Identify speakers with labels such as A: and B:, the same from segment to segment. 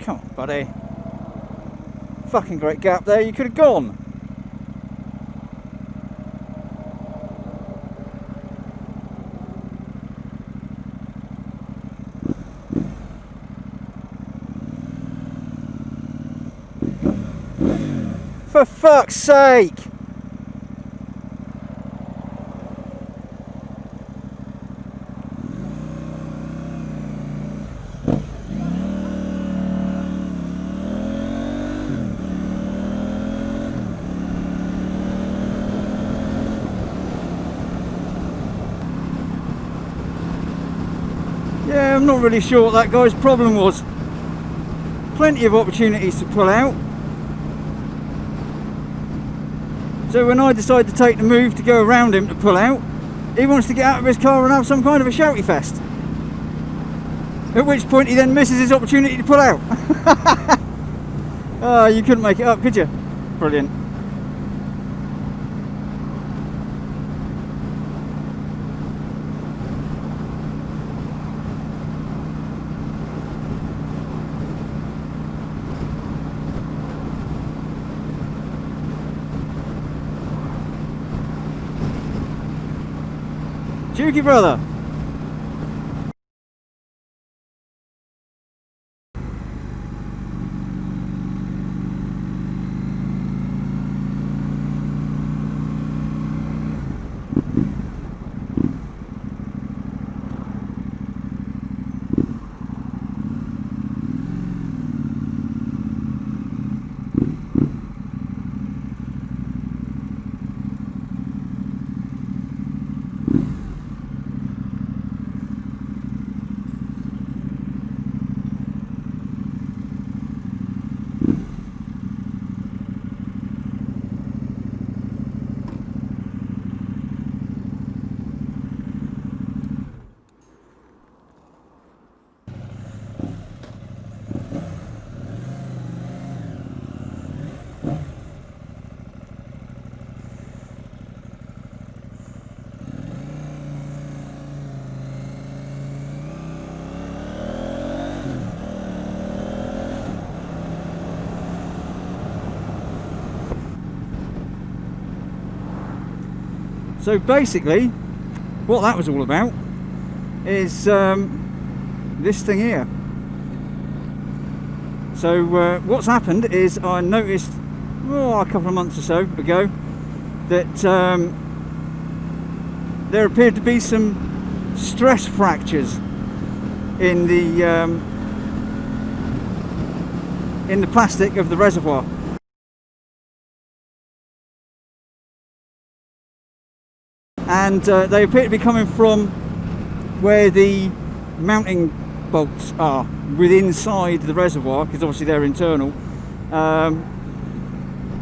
A: come on, buddy. Fucking great gap there, you could have gone. For fuck's sake! Yeah, I'm not really sure what that guy's problem was. Plenty of opportunities to pull out. So when I decide to take the move to go around him to pull out, he wants to get out of his car and have some kind of a shouty fest. At which point he then misses his opportunity to pull out. Oh, you couldn't make it up, could you? Brilliant. Dukey brother. So basically, what that was all about is this thing here. So what's happened is I noticed a couple of months or so ago that there appeared to be some stress fractures in the plastic of the reservoir. And they appear to be coming from where the mounting bolts are within inside the reservoir, because obviously they're internal.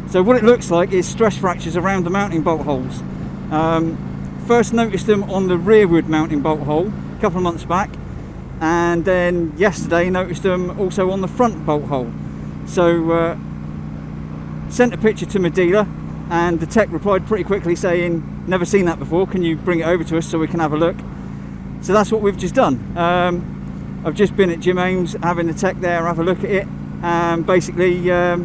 A: So what it looks like is stress fractures around the mounting bolt holes. First noticed them on the rearward mounting bolt hole a couple of months back, and then yesterday noticed them also on the front bolt hole. So sent a picture to my dealer, and the tech replied pretty quickly saying, never seen that before, can you bring it over to us so we can have a look? So that's what we've just done. I've just been at Jim Ames having the tech there have a look at it, and basically yeah,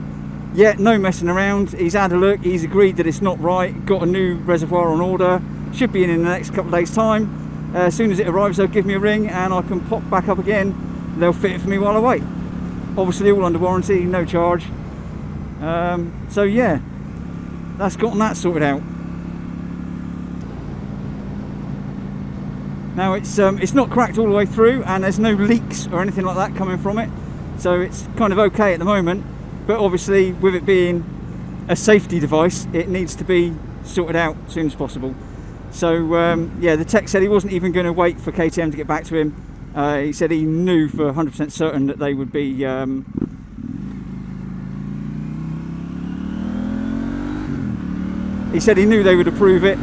A: no messing around. He's had a look, he's agreed that it's not right, got a new reservoir on order, should be in the next couple of days time. As soon as it arrives they'll give me a ring and I can pop back up again. They'll fit it for me while I wait. Obviously all under warranty, no charge. So yeah, that's gotten that sorted out. Now it's not cracked all the way through, and there's no leaks or anything like that coming from it, so it's kind of okay at the moment. But obviously with it being a safety device, it needs to be sorted out as soon as possible. So yeah, the tech said he wasn't even going to wait for KTM to get back to him. He said he knew for 100% certain that they would be he said he knew they would approve it,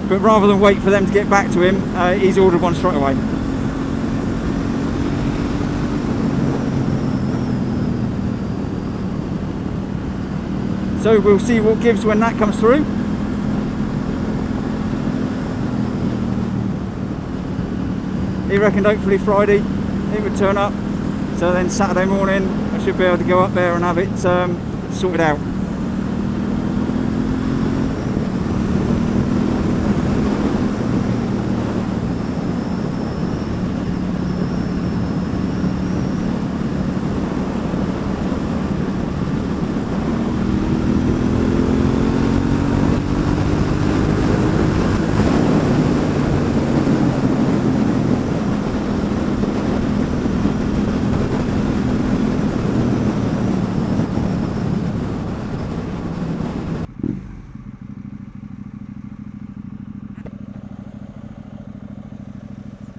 A: but rather than wait for them to get back to him, he's ordered one straight away. So we'll see what gives when that comes through. He reckoned hopefully Friday, it would turn up. So then Saturday morning I should be able to go up there and have it sorted out.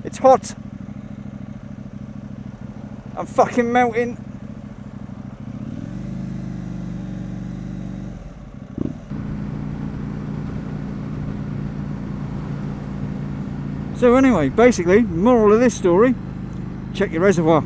A: It's hot. I'm fucking melting. So anyway, basically, moral of this story, check your reservoir.